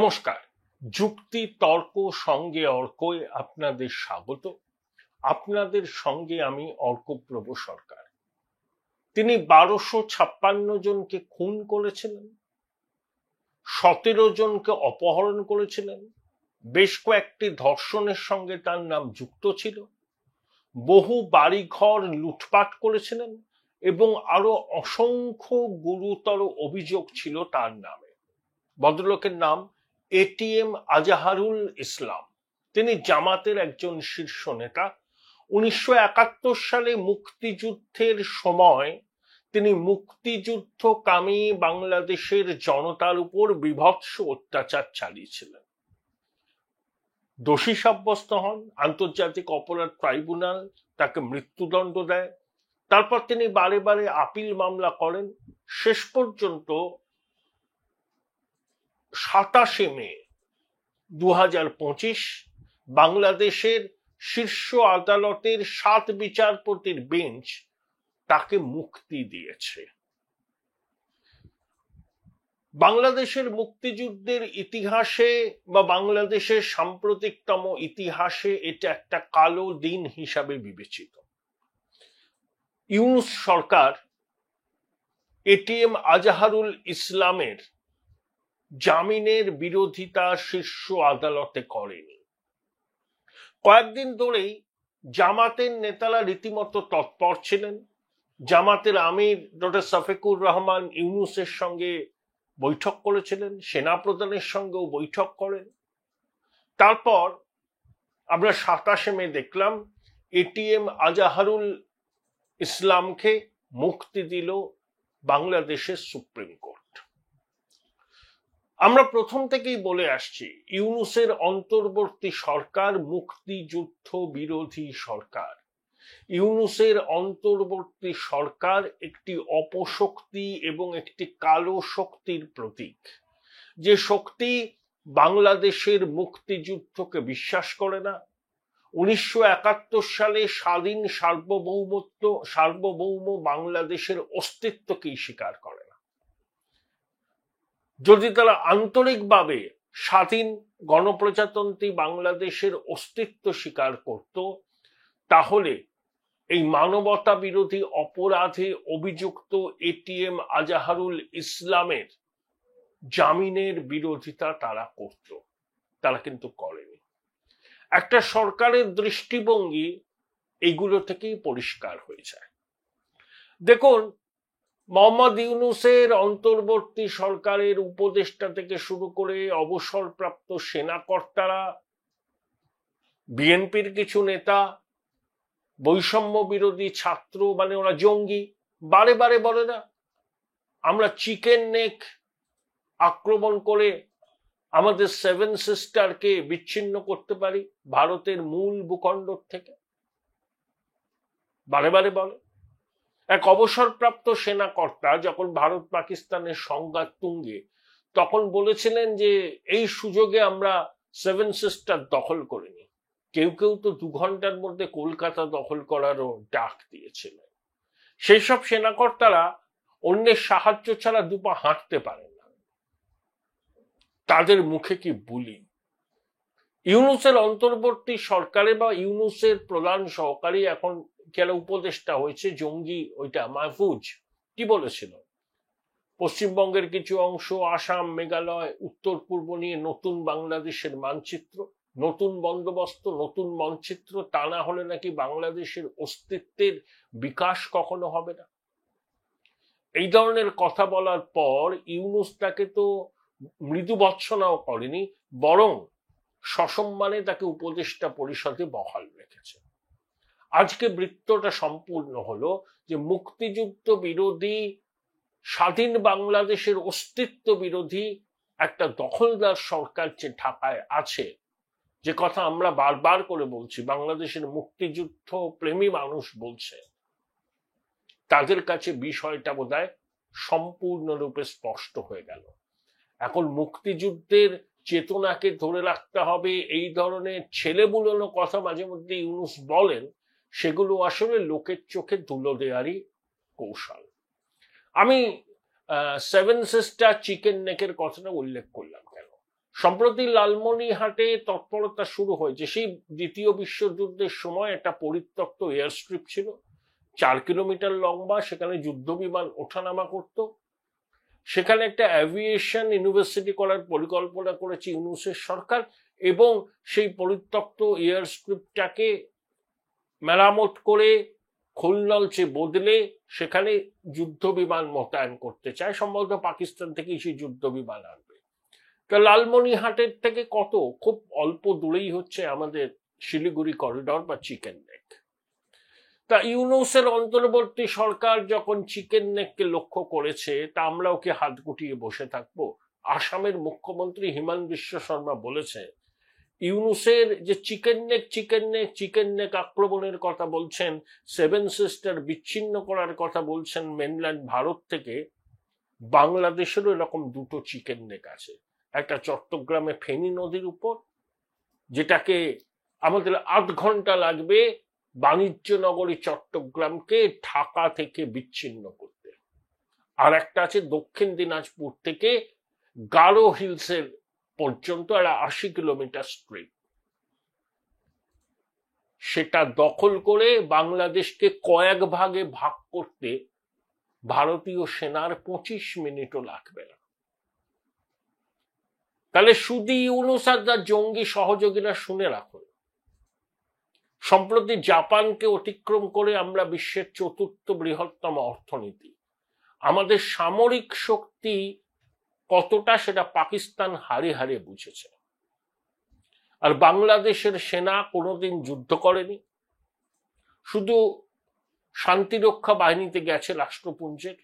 নমস্কার। যুক্তি তর্ক সঙ্গে অর্কয় আপনাদের স্বাগত। আপনাদের সঙ্গে আমি অর্কপ্রভ সরকার। তিনি 1256 জনকে খুন করেছিলেন, 17 জনকে অপহরণ করেছিলেন, বেশ কয়েকটি ধর্ষণের সঙ্গে তার নাম যুক্ত ছিল, বহু বাড়িঘর লুটপাট করেছিলেন এবং আরো অসংখ্য গুরুতর অভিযোগ ছিল তার নামে। ভদ্রলোকের নাম এটিএম আজাহারুল ইসলাম। তিনি জামাতের একজন শীর্ষ নেতা। 1971 সালে মুক্তিযুদ্ধের সময় তিনি মুক্তিযুদ্ধকামী বাংলাদেশের জনতার উপর বীভৎস অত্যাচার চালিয়েছিলেন। দোষী সাব্যস্ত হন, আন্তর্জাতিক অপরাধ ট্রাইব্যুনাল তাকে মৃত্যুদণ্ড দেয়। তারপর তিনি বারে বারে আপিল মামলা করেন। শেষ পর্যন্ত 27 মে 2025 বাংলাদেশের শীর্ষ আদালতের 7 বিচারপতির বেঞ্চ তাকে মুক্তি দিয়েছে। বাংলাদেশের মুক্তিযুদ্ধের ইতিহাসে বা বাংলাদেশের সাম্প্রতিকতম ইতিহাসে এটা একটা কালো দিন হিসাবে বিবেচিত। ইউনূস সরকার এটিএম আজাহারুল ইসলামের জামিনের বিরোধিতা শীর্ষ আদালতে করেনি। কয়েকদিন ধরেই জামাতের নেতারা রীতিমতো তৎপর ছিলেন। জামাতের আমির ডক্টর শফিকুর রহমান ইউনূসের সঙ্গে বৈঠক করেছিলেন, সেনাপ্রধানের সঙ্গেও বৈঠক করেন। তারপর আমরা 27 মে দেখলাম এটিএম আজাহারুল ইসলামকে মুক্তি দিল বাংলাদেশের সুপ্রিম কোর্ট। আমরা প্রথম থেকেই বলে আসছি, ইউনূসের অন্তর্বর্তী সরকার মুক্তিযুদ্ধ বিরোধী সরকার। ইউনূসের অন্তর্বর্তী সরকার একটি অপশক্তি এবং একটি কালো শক্তির প্রতীক, যে শক্তি বাংলাদেশের মুক্তিযুদ্ধকে বিশ্বাস করে না। 1971 সালে স্বাধীন সার্বভৌম বাংলাদেশের অস্তিত্বকেই স্বীকার করে না। যদি তারা আন্তরিকভাবে স্বাধীন গণপ্রজাতন্ত্রী বাংলাদেশের অস্তিত্ব স্বীকার করত, তাহলে এই মানবতা বিরোধী অপরাধে অভিযুক্ত এটিএম আজাহারুল ইসলামের জামিনের বিরোধিতা তারা করত। তারা কিন্তু করেনি। একটা সরকারের দৃষ্টিভঙ্গি এইগুলো থেকেই পরিষ্কার হয়ে যায়। দেখুন, মোহাম্মদ ইউনূসের অন্তর্বর্তী সরকারের উপদেষ্টা থেকে শুরু করে অবসরপ্রাপ্ত সেনাকর্তারা, বিএনপির কিছু নেতা, বৈষম্য বিরোধী ছাত্র, মানে ওরা জঙ্গি, বারে বারে বলে না আমরা চিকেন নেক আক্রমণ করে আমাদের 7 সিস্টারকে বিচ্ছিন্ন করতে পারি ভারতের মূল ভূখণ্ড থেকে। বারে বারে বলে। এক অবসরপ্রাপ্ত সেনাকর্তা যখন ভারত পাকিস্তানের সংঘাত তুঙ্গে, তখন বলেছিলেন যে এই সুযোগে আমরা 7 সিস্টার দখল করিনি। কেউ কেউ তো 2 ঘন্টার মধ্যে কলকাতা দখল করারও ডাক দিয়েছিলেন। সেই সব সেনাকর্তারা অন্যের সাহায্য ছাড়া 2 পা হাঁটতে পারেন না। তাদের মুখে কি বুলি। ইউনূসের অন্তর্বর্তী সরকারে বা ইউনূসের প্রধান সহকারী, এখন যারা উপদেষ্টা হয়েছে জঙ্গি, ওইটা মাহফুজ কি বলেছিল, পশ্চিমবঙ্গের কিছু অংশ, আসাম, মেঘালয়, উত্তর পূর্ব নিয়ে নতুন বাংলাদেশের মানচিত্র, নতুন বন্দোবস্ত, নতুন মানচিত্র, তা না হলে নাকি বাংলাদেশের অস্তিত্বের বিকাশ কখনো হবে না। এই ধরনের কথা বলার পর ইউনূস তাকে তো মৃদু ভৎসনাও করেনি, বরং সসম্মানে তাকে উপদেষ্টা পরিষদে বহাল রেখেছে। আজকে বৃত্তটা সম্পূর্ণ হলো যে মুক্তিযুদ্ধ বিরোধী, স্বাধীন বাংলাদেশের অস্তিত্ব বিরোধী একটা দখলদার সরকার যে ঢাকায় আছে, যে কথা আমরা বারবার করে বলছি, বাংলাদেশের মুক্তিযুদ্ধ প্রেমী মানুষ বলছে, তাদের কাছে বিষয়টা বোধহয় সম্পূর্ণরূপে স্পষ্ট হয়ে গেল। এখন মুক্তিযুদ্ধের চেতনাকে ধরে রাখতে হবে, এই ধরনের ছেলেবুলোনো কথা মাঝে মধ্যে ইউনূস বলেন, সেগুলো আসলে লোকের চোখে ধুলো দেওয়ারই কৌশল। আমি 7 সিস্টার চিকেন নেকের কথাটা উল্লেখ করলাম কেন? সম্প্রতি লালমনিরহাটে তৎপরতা শুরু হয়েছে। সেই দ্বিতীয় বিশ্বযুদ্ধের সময় একটা পরিত্যক্ত এয়ার স্ট্রিপ ছিল, 4 কিলোমিটার লম্বা, সেখানে যুদ্ধ বিমান ওঠানামা করত। সেখানে একটা অ্যাভিয়েশন ইউনিভার্সিটি করার পরিকল্পনা করেছে ইউনূসের সরকার, এবং সেই পরিত্যক্ত এয়ার স্ট্রিপটাকে মেরামত করে খোলনলচে বদলে সেখানে যুদ্ধ বিমান মোতায়েন করতে চায়। সম্ভবত পাকিস্তান থেকে সেই যুদ্ধ বিমান আনবে। তা লালমনিরহাটের থেকে খুব অল্প দূরেই হচ্ছে আমাদের শিলিগুড়ি করিডর বা চিকেন নেক। তা ইউনূসের অন্তর্বর্তী সরকার যখন চিকেন নেককে লক্ষ্য করেছে, তা আমরা ওকে হাত গুটিয়ে বসে থাকবো? আসামের মুখ্যমন্ত্রী হিমন্ত বিশ্ব শর্মা বলেছে, ইউনূসের যে চিকেন নেক আক্রমণের কথা বলছেন, 7 সিস্টার বিচ্ছিন্ন করার কথা বলছেন মেনল্যান্ড ভারত থেকে, বাংলাদেশেরও এরকম 2টো চিকেন নেক আছে। একটা চট্টগ্রামে ফেনী নদীর উপর, যেটাকে আমাদের 8 ঘন্টা লাগবে বাণিজ্য নগরী চট্টগ্রামকে ঢাকা থেকে বিচ্ছিন্ন করতে। আর একটা আছে দক্ষিণ দিনাজপুর থেকে গারো হিলসের পর্যন্ত, একটা 80 কিলোমিটার স্ট্রিপ। সেটা দখল করে বাংলাদেশকে কয়েক ভাগে ভাগ করতে ভারতীয় সেনার 25 মিনিটও লাগবে না। তাহলে শুধু ইউনূস আর তার জঙ্গি সহযোগীরা শুনে রাখুন, সম্প্রতি জাপানকে অতিক্রম করে আমরা বিশ্বের 4র্থ বৃহত্তম অর্থনীতি। আমাদের সামরিক শক্তি কতটা সেটা পাকিস্তান হারে হারে বুঝেছে। আর বাংলাদেশের সেনা কোনোদিন যুদ্ধ করেনি, শুধু শান্তিরক্ষা বাহিনীতে গেছে রাষ্ট্রপুঞ্জের।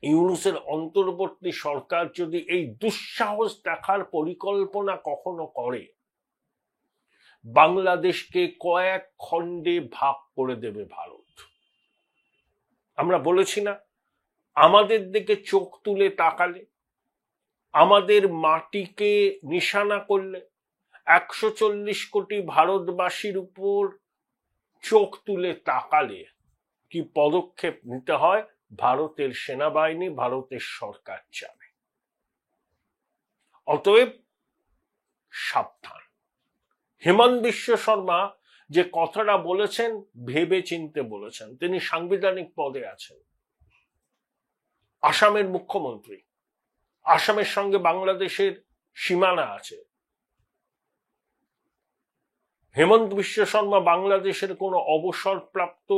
ইউনূসের অন্তর্বর্তী সরকার যদি এই দুঃসাহস দেখার পরিকল্পনা কখনো করে, বাংলাদেশকে কয়েক খণ্ডে ভাগ করে দেবে ভারত। আমরা বলেছি না, আমাদের দিকে চোখ তুলে তাকালে, আমাদের মাটিকে নিশানা করলে, 140 কোটি ভারতবাসীর উপর চোখ তুলে তাকালে কি পদক্ষেপ নিতে হয় ভারতের সেনাবাহিনী, ভারতের সরকার জানে। অতএব সাবধান। হিমন্ত বিশ্ব শর্মা যে কথাটা বলেছেন ভেবে চিনতে বলেছেন। তিনি সাংবিধানিক পদে আছেন, আসামের মুখ্যমন্ত্রী, আসামের সঙ্গে বাংলাদেশের সীমানা আছে। হেমন্ত বিশ্ব শর্মা বাংলাদেশের কোনো অবসরপ্রাপ্ত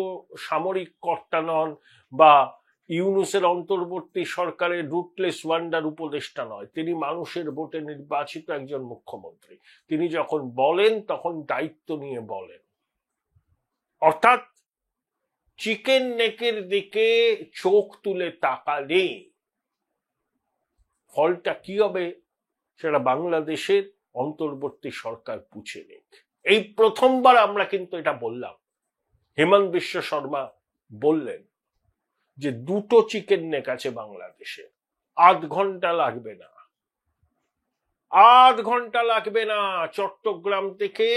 সামরিক কর্তা নন, বা ইউনূসের অন্তর্বর্তী সরকারের রুটলেস ওয়ান্ডার উপদেষ্টা নয়। তিনি মানুষের ভোটে নির্বাচিত একজন মুখ্যমন্ত্রী। তিনি যখন বলেন তখন দায়িত্ব নিয়ে বলেন। অর্থাৎ চিকেন নেকের দিকে চোখ তুলে তাকালে ফলটা কি হবে সেটা বাংলাদেশের অন্তর্বর্তী সরকার বুঝে নিক। এই প্রথমবার আমরা কিন্তু এটা বললাম। হেমন্ত বিশ্ব শর্মা বললেন যে 2টো চিকেন নেক আছে বাংলাদেশে, 8 ঘন্টা লাগবে না, 8 ঘন্টা লাগবে না চট্টগ্রাম থেকে,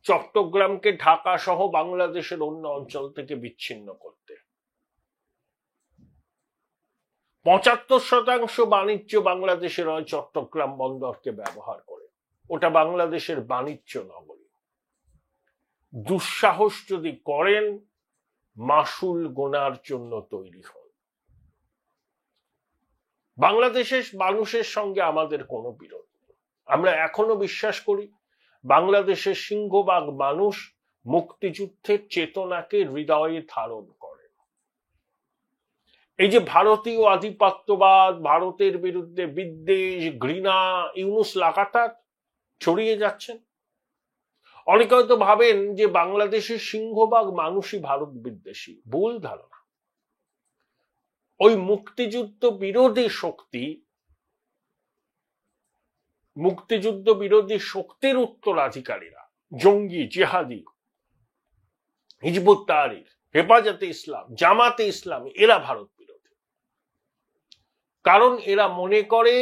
চট্টগ্রামকে ঢাকা সহ বাংলাদেশের অন্য অঞ্চল থেকে বিচ্ছিন্ন করতে। 75% বাণিজ্য বাংলাদেশের হয় চট্টগ্রাম বন্দরকে ব্যবহার করে। ওটা বাংলাদেশের বাণিজ্য নগরী। দুঃসাহস যদি করেন, মাসুল গোনার জন্য তৈরি হন। বাংলাদেশের মানুষের সঙ্গে আমাদের কোনো বিরোধ নেই। আমরা এখনো বিশ্বাস করি বাংলাদেশের সিংহভাগ মানুষ মুক্তিযুদ্ধের চেতনাকে হৃদয়ে ধারণ করে। এই যে ভারতীয় আধিপত্যবাদ, ভারতের বিরুদ্ধে বিদ্বেষ, ঘৃণা ইউনূস লাগাতার ছড়িয়ে যাচ্ছেন। অনেকে হয়তো ভাবেন যে বাংলাদেশের সিংহভাগ মানুষই ভারত বিদ্বেষী। ভুল ধারণা। ওই মুক্তিযুদ্ধ বিরোধী শক্তির উত্তরাধিকারীরা, জঙ্গি, জিহাদি, হিজবুত তাহরির, হেফাজতে ইসলাম, জামাতে ইসলামী, এরা ভারত বিরোধী। কারণ এরা মনে করে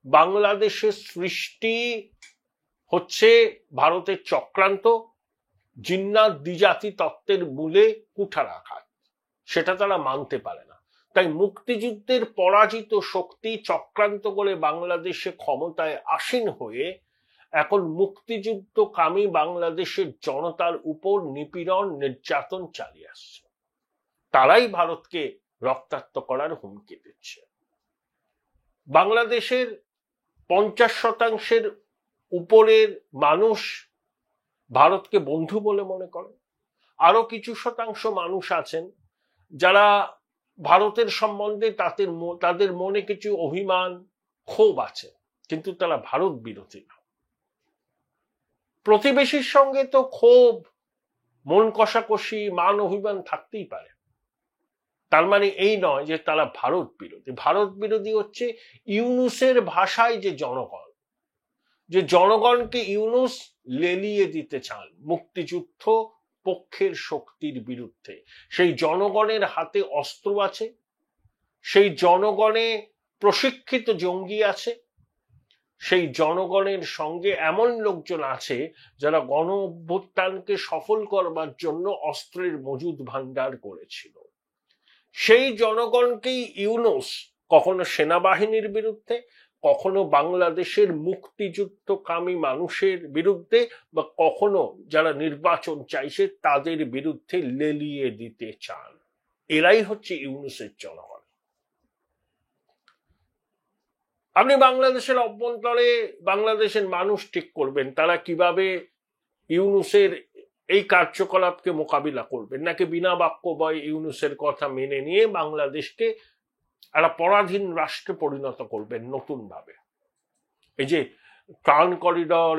বাংলাদেশের সৃষ্টি হচ্ছে ভারতের চক্রান্ত, জিন্নাত দ্বিজাতি তত্ত্বের মূলে কুঠারাঘাত। সেটা তারা মানতে পারে না। তাই মুক্তিযুদ্ধের পরাজিত শক্তি চক্রান্ত করে বাংলাদেশে ক্ষমতায় আসীন হয়ে এখন মুক্তিযুদ্ধকামী বাংলাদেশের জনতার উপর নিপীড়ন নির্যাতন চালিয়ে আসছে। তারাই ভারতকে রক্তাক্ত করার হুমকি দিচ্ছে। বাংলাদেশের 50% উপরের মানুষ ভারতকে বন্ধু বলে মনে করে। আরো কিছু শতাংশ মানুষ আছেন যারা ভারতের সম্বন্ধে তাদের মনে কিছু অভিমান ক্ষোভ আছে, কিন্তু তারা ভারত বিরোধী না। প্রতিবেশীর সঙ্গে তো ক্ষোভ, মন কষাকষি, মান অভিমান থাকতেই পারে, তার মানে এই নয় যে তারা ভারত বিরোধী। ভারত বিরোধী হচ্ছে ইউনূসের ভাষায় যে জনগণকে ইউনূস লেলিয়ে দিতে চান মুক্তিযুদ্ধ পক্ষের শক্তির বিরুদ্ধে। সেই জনগণের হাতে অস্ত্র আছে, সেই জনগণে প্রশিক্ষিত জঙ্গি আছে, সেই জনগণের সঙ্গে এমন লোকজন আছে যারা গণ অভ্যুত্থানকে সফল করবার জন্য অস্ত্রের মজুদ ভান্ডার করেছিল। সেই জনগণকেই ইউনূস কখনো সেনাবাহিনীর বিরুদ্ধে, কখনো বাংলাদেশের মুক্তিযুদ্ধকামী মানুষের বিরুদ্ধে, বা কখনো যারা নির্বাচন চাইছে তাদের বিরুদ্ধে লেলিয়ে দিতে চান। এরাই হচ্ছে ইউনূসের জনগণ। আপনি বাংলাদেশের অভ্যন্তরে বাংলাদেশের মানুষ ঠিক করবেন তারা কিভাবে ইউনূসের এই কার্যকলাপকে মোকাবিলা করবেন, নাকি বিনা বাক্য বয় ইউনূসের কথা মেনে নিয়ে বাংলাদেশকে একটা পরাধীন রাষ্ট্রে পরিণত করবেন নতুন ভাবে। এই যে ত্রাণ করিডর,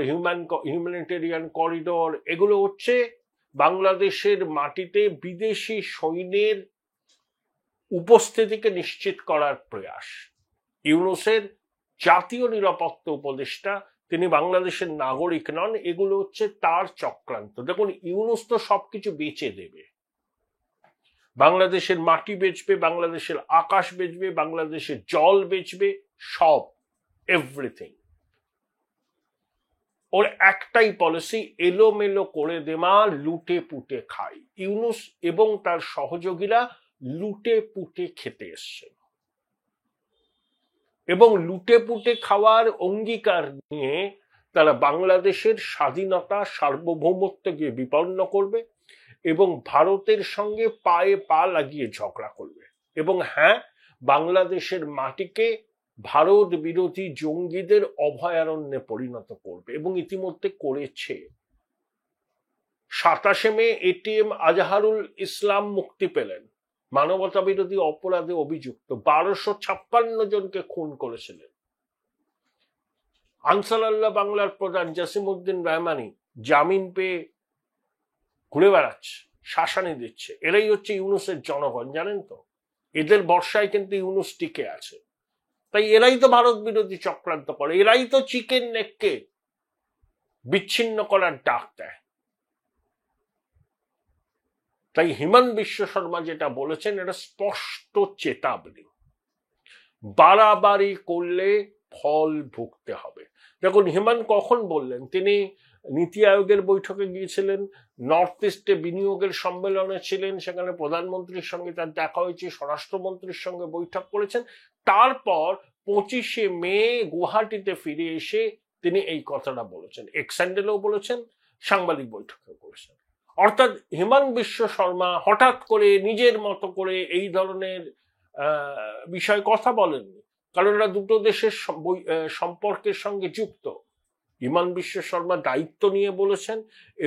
হিউম্যানিটেরিয়ান করিডর, এগুলো হচ্ছে বাংলাদেশের মাটিতে বিদেশি সৈন্যের উপস্থিতিকে নিশ্চিত করার প্রয়াস। ইউনূসের জাতীয় নিরাপত্তা উপদেষ্টা, তিনি বাংলাদেশের নাগরিক নন, এগুলো হচ্ছে তার চক্রান্ত। দেখুন, ইউনূস তো সবকিছু বেচে দেবে, বাংলাদেশের মাটি বেচবে, বাংলাদেশের আকাশ বেচবে, বাংলাদেশের জল বেচবে, সব, এভরিথিং। ওর একটাই পলিসি, এলোমেলো করে দেওয়া, লুটে পুটে খায়। ইউনূস এবং তার সহযোগীরা লুটে পুটে খেতে এসছে এবং লুটে পুটে খাওয়ার অঙ্গীকার নিয়ে তারা বাংলাদেশের স্বাধীনতা, সার্বভৌমত্বকে বিপন্ন করবে এবং ভারতের সঙ্গে পায়ে পা লাগিয়ে ঝগড়া করবে। এবং হ্যাঁ, বাংলাদেশের মাটিকে ভারত বিরোধী জঙ্গিদের অভয়ারণ্যে পরিণত করবে এবং ইতিমধ্যে করেছে। 27 মে এটিএম আজহারুল ইসলাম মুক্তি পেলেন, মানবতা বিরোধী অপরাধে অভিযুক্ত। 1256 জনকে খুন করেছিলেন। আনসারুল্লাহ বাংলার প্রধান জাসিমউদ্দিন রহমানি জামিন পেয়ে ঘুরে বেড়াচ্ছে, শাসানি দিচ্ছে। এরাই হচ্ছে ইউনূসের জনগণ, জানেন তো। এদের বর্ষায় কিন্তু ইউনূস টিকে আছে। তাই এরাই তো ভারত বিরোধী চক্রান্ত করে, এরাই তো চিকেন নেককে বিচ্ছিন্ন করার ডাক দেয়। তাই হিমন্ত বিশ্ব শর্মা যেটা বলেছেন এটা স্পষ্ট চেতাবনী, বাড়াবাড়ি করলে ফল ভুগতে হবে। দেখুন, হিমন্ত কখন বললেন? তিনি নীতি আয়োগের বৈঠকে গিয়েছিলেন, নর্থ ইস্টে বিনিয়োগের সম্মেলনে ছিলেন, সেখানে প্রধানমন্ত্রীর সঙ্গে তার দেখা হয়েছে, স্বরাষ্ট্রমন্ত্রীর সঙ্গে বৈঠক করেছেন। তারপর 25 মে গুয়াহাটিতে ফিরে এসে তিনি এই কথাটা বলেছেন, এক্স হ্যান্ডেলেও বলেছেন, সাংবাদিক বৈঠকে বলেছেন। অর্থাৎ হিমন্ত বিশ্ব শর্মা হঠাৎ করে নিজের মতো করে এই ধরনের বিষয়ে কথা বলেননি, কারণ এরা দুটো দেশের সম্পর্কের সঙ্গে যুক্ত। হিমন্ত বিশ্ব শর্মা দায়িত্ব নিয়ে বলেছেন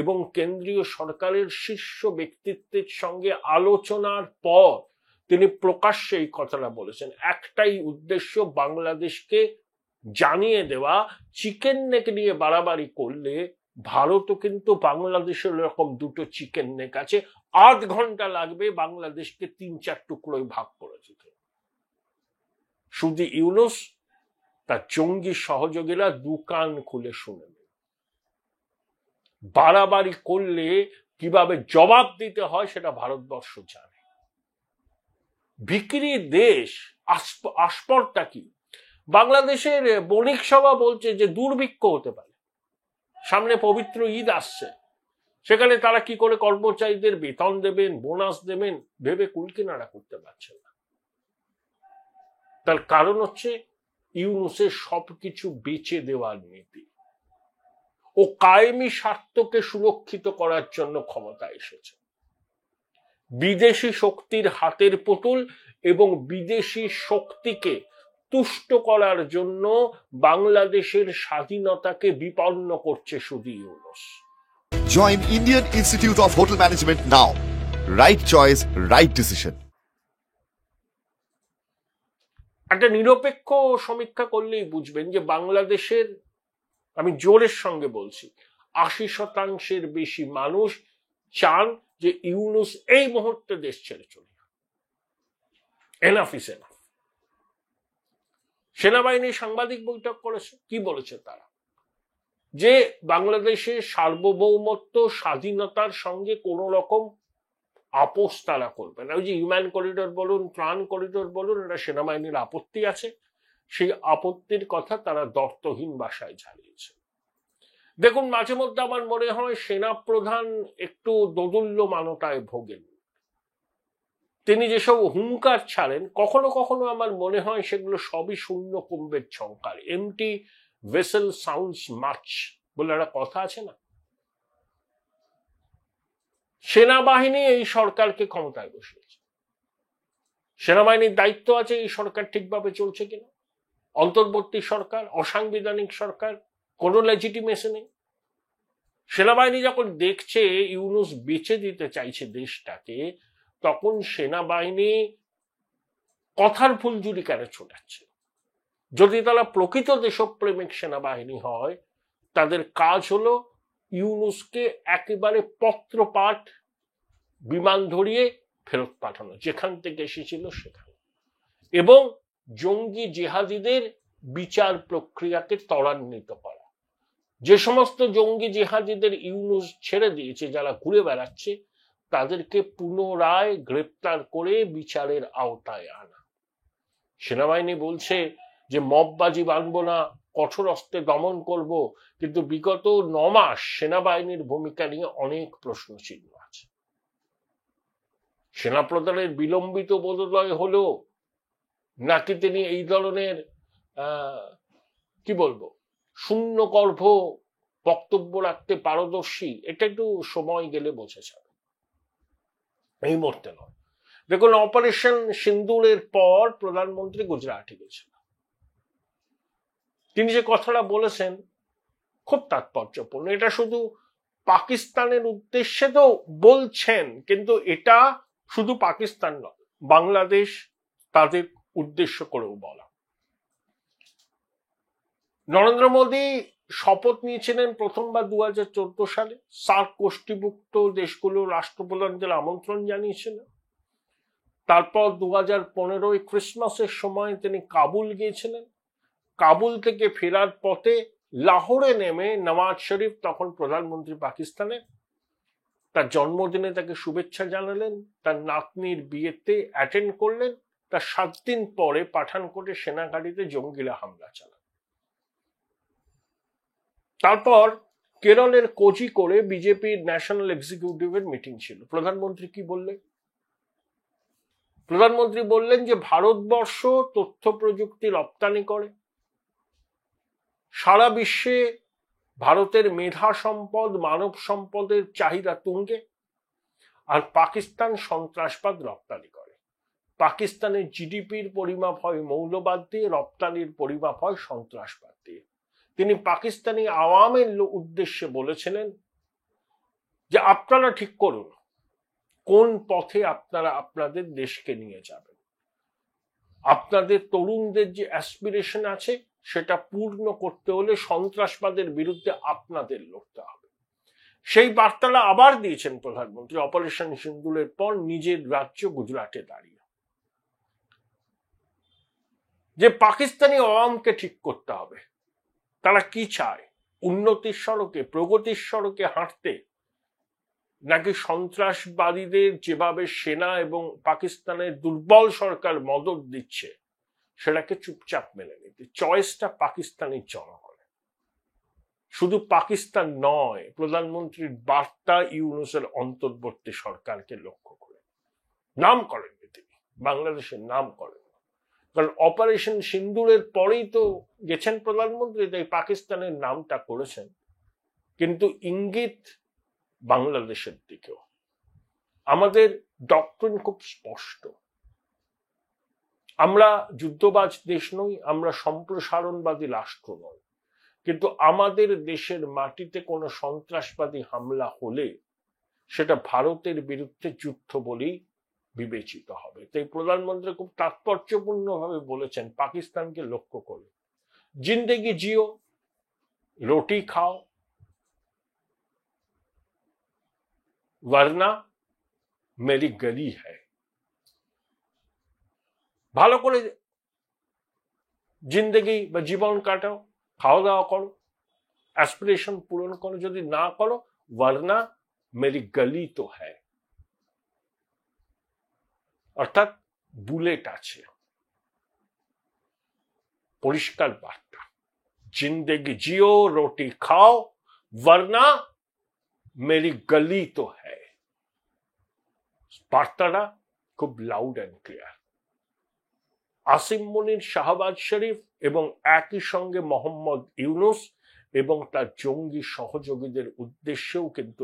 এবং কেন্দ্রীয় সরকারের শীর্ষ ব্যক্তিত্বের সঙ্গে আলোচনার পর তিনি প্রকাশ্যে এই কথাটা বলেছেন। একটাই উদ্দেশ্য, বাংলাদেশকে জানিয়ে দেওয়া, চিকেন নেক নিয়ে বাড়াবাড়ি করলে ভারতও কিন্তু বাংলাদেশের এরকম দুটো চিকেন নেক আছে, 8 ঘন্টা লাগবে বাংলাদেশকে 3-4 টুকরোয় ভাগ করে দিতে। শুধু ইউনূস তার জঙ্গি সহযোগীরা দুকান খুলে শুনে নেবে। বাড়াবাড়ি করলে কিভাবে জবাব দিতে হয় সেটা ভারতবর্ষ জানে। বিক্রির দেশ, আস্পর্ধা কি? বাংলাদেশের বণিক সভা বলছে যে দুর্ভিক্ষ হতে পারে, সামনে পবিত্র ঈদ আসছে, সেখানে তারা কি করে কর্মচারীদের বেতন দেবেন, বোনাস দেবেন ভেবে কুলকিনারা করতে পারছে না। তার কারণ হচ্ছে ইউনূসের সবকিছু বেচে দেওয়ার নীতি। ও কায়েমি স্বার্থকে সুরক্ষিত করার জন্য ক্ষমতা এসেছে। বিদেশি শক্তির হাতের পুতুল এবং বিদেশি শক্তিকে তুষ্ট করার জন্য বাংলাদেশের স্বাধীনতাকে বিপন্ন করছে শুধু Yunus. Join Indian Institute of Hotel Management now. Right choice, right decision. একটা নিরপেক্ষ সমীক্ষা করলেই বুঝবেন যে বাংলাদেশের, আমি জোরের সঙ্গে বলছি, ৮০% বেশি মানুষ চান যে ইউনূস এই মুহূর্তে দেশ ছেড়ে চলে যান। Enough is enough. সেনাবাহিনী সাংবাদিক বৈঠক করেছে, কি বলেছে তারা? যে বাংলাদেশের সার্বভৌমত্ব স্বাধীনতার সঙ্গে কোন রকম আপোষ তারা করবে না। ওই যে হিউম্যান করিডোর বলুন, ত্রাণ করিডোর বলুন, এটা সেনাবাহিনীর আপত্তি আছে, সেই আপত্তির কথা তারা দর্তহীন ভাষায় ঝালিয়েছে। দেখুন, মাঝে মধ্যে আমার মনে হয় সেনাপ্রধান একটু দোদুল্যমানতায় ভোগেন। তিনি যেসব হুঙ্কার ছাড়েন, কখনো কখনো আমার মনে হয় সেগুলো সবই শূন্য কুম্ভের ঝংকার। এমটি ভেসেল সাউন্ডস মাচ বলে একটা কথা আছে না? সেনাবাহিনী এই সরকারকে ক্ষমতায় বসিয়েছে। সেনাবাহিনীর দায়িত্ব আছে এই সরকার ঠিকভাবে চলছে কিনা। অন্তর্বর্তী সরকার, অসাংবিধানিক সরকার, কোনো লেজিটিমেসি নেই। সেনাবাহিনী যখন দেখছে ইউনূস বেচে দিতে চাইছে দেশটাকে, তখন সেনাবাহিনী কথার ফুলঝুরি কেন ছোটাচ্ছে? যদি তারা প্রকৃত দেশপ্রেমিক সেনাবাহিনী হয়, তাদের কাজ হলো ইউনূসকে একেবারে পত্রপাঠ বিমান ধরিয়ে ফেরত পাঠানো, যেখান থেকে এসেছিল সেখানে, এবং জঙ্গি জেহাদিদের বিচার প্রক্রিয়াকে ত্বরান্বিত করা। যে সমস্ত জঙ্গি জেহাদিদের ইউনূস ছেড়ে দিয়েছে, যারা ঘুরে বেড়াচ্ছে, তাদেরকে পুনরায় গ্রেপ্তার করে বিচারের আওতায় আনা। সেনাবাহিনী বলছে যে মববাজি মানব না, কঠোর অস্ত্রে দমন করব, কিন্তু বিগত ৯ মাস সেনাবাহিনীর ভূমিকা নিয়ে অনেক প্রশ্ন চিহ্ন আছে। সেনাপ্রধানের বিলম্বিত বোধোদয় হলো, নাকি তিনি এই ধরনের কি বলবো শূন্যগর্ভ বক্তব্য রাখতে পারদর্শী, এটা একটু সময় গেলে বোঝা যাবে, এই মুহূর্তে নয়। দেখুন, অপারেশন সিন্দুরের পর প্রধানমন্ত্রী গুজরাটে গেছেন। তিনি যে কথাটা বলেছেন খুব তাৎপর্যপূর্ণ। এটা শুধু পাকিস্তানের উদ্দেশ্যে তো বলছেন, কিন্তু এটা শুধু পাকিস্তান নয়, বাংলাদেশ তাদের উদ্দেশ্য করেও বলা। নরেন্দ্র মোদী শপথ নিয়েছিলেন প্রথমবার 2014 সালে। সার্ক গোষ্ঠীভুক্ত দেশগুলোর রাষ্ট্রপ্রধানদের আমন্ত্রণ জানিয়েছিলেন। তারপর 2015 ক্রিসমাসের সময় তিনি কাবুল গিয়েছিলেন। কাবুল থেকে ফেরার পথে লাহোরে নেমে নওয়াজ শরীফ, তখন প্রধানমন্ত্রী পাকিস্তানে, তার জন্মদিনে তাকে শুভেচ্ছা জানালেন, তার নাতনির বিয়েতে অ্যাটেন্ড করলেন। তার 7 দিন পরে পাঠানকোটে সেনাঘাঁটিতে জঙ্গিরা হামলা চালান। তারপর কেরলের কোঝিকোড়ে বিজেপির ন্যাশনাল এক্সিকিউটিভের মিটিং ছিল। প্রধানমন্ত্রী কি বললেন? প্রধানমন্ত্রী বললেন যে ভারতবর্ষ তথ্য প্রযুক্তি রপ্তানি করে, সারা বিশ্বে ভারতের মেধা সম্পদ, মানব সম্পদের চাহিদা তুঙ্গে, আর পাকিস্তান সন্ত্রাসবাদ রপ্তানি করে। পাকিস্তানের জিডিপির পরিমাপ হয় মৌলবাদ দিয়ে, রপ্তানির পরিমাপ হয় সন্ত্রাসবাদ দিয়ে। তিনি পাকিস্তানি আওয়ামের উদ্দেশ্যে বলেছিলেন যে আপনারা ঠিক করুন কোন পথে আপনারা আপনাদের দেশকে নিয়ে যাবেন। আপনাদের তরুণদের যে অ্যাসপিরেশন আছে, সেটা পূর্ণ করতে হলে সন্ত্রাসবাদের বিরুদ্ধে আপনাদের লড়তে হবে। সেই বার্তাটা আবার দিয়েছেন প্রধানমন্ত্রী অপারেশন সিন্দুরের পর নিজের রাজ্য গুজরাটে দাঁড়িয়ে, যে পাকিস্তানি আওয়ামকে ঠিক করতে হবে। তারা কি চায়? উন্নতির সড়কে, প্রগতির সড়কে হাঁটতে, নাকি সন্ত্রাসবাদীদের যেভাবে সেনা এবং পাকিস্তানের দুর্বল সরকার মদত দিচ্ছে সেটাকে চুপচাপ মেনে নিতে? চয়েসটা পাকিস্তানের জনগণের। শুধু পাকিস্তান নয়, প্রধানমন্ত্রীর বার্তা ইউনূসের অন্তর্বর্তী সরকারকে লক্ষ্য করে। নাম করেননি তিনি, বাংলাদেশের নাম করেন। কারণ অপারেশন সিন্দুরের পরেই তো গেছেন প্রধানমন্ত্রী, তাই পাকিস্তানের নামটা করেছেন, কিন্তু ইঙ্গিত বাংলাদেশের দিকেও। আমাদের ডক্ট্রিন খুব স্পষ্ট, আমরা যুদ্ধবাজ দেশ নই, আমরা সম্প্রসারণবাদী রাষ্ট্র নই, কিন্তু আমাদের দেশের মাটিতে কোনো সন্ত্রাসবাদী হামলা হলে সেটা ভারতের বিরুদ্ধে যুদ্ধ বলেই বিবেচিত হবে। তাই প্রধানমন্ত্রী খুব তাৎপর্যপূর্ণভাবে বলেছেন পাকিস্তানকে লক্ষ্য করে, জিন্দেগি জিও, রুটি খাও, वरना मेरी गली है। ভালো করে জিন্দেগি বা জীবন কাটাও, খাওয়া দাওয়া করো, অ্যাসপিরেশন পূরণ করো, যদি না করো वरना मेरी गली तो है, অর্থাৎ বুলেট আছে। পরিষ্কার বার্তা, জিন্দেগি জিও, রুটি খাও, वरना मेरी गली तो है। বার্তাটা খুব লাউড অ্যান্ড ক্লিয়ার। আসিম মুনির, শাহবাজ শরীফ এবং একই সঙ্গে মোহাম্মদ ইউনুস এবং তার জঙ্গি সহযোগীদের উদ্দেশ্যেও কিন্তু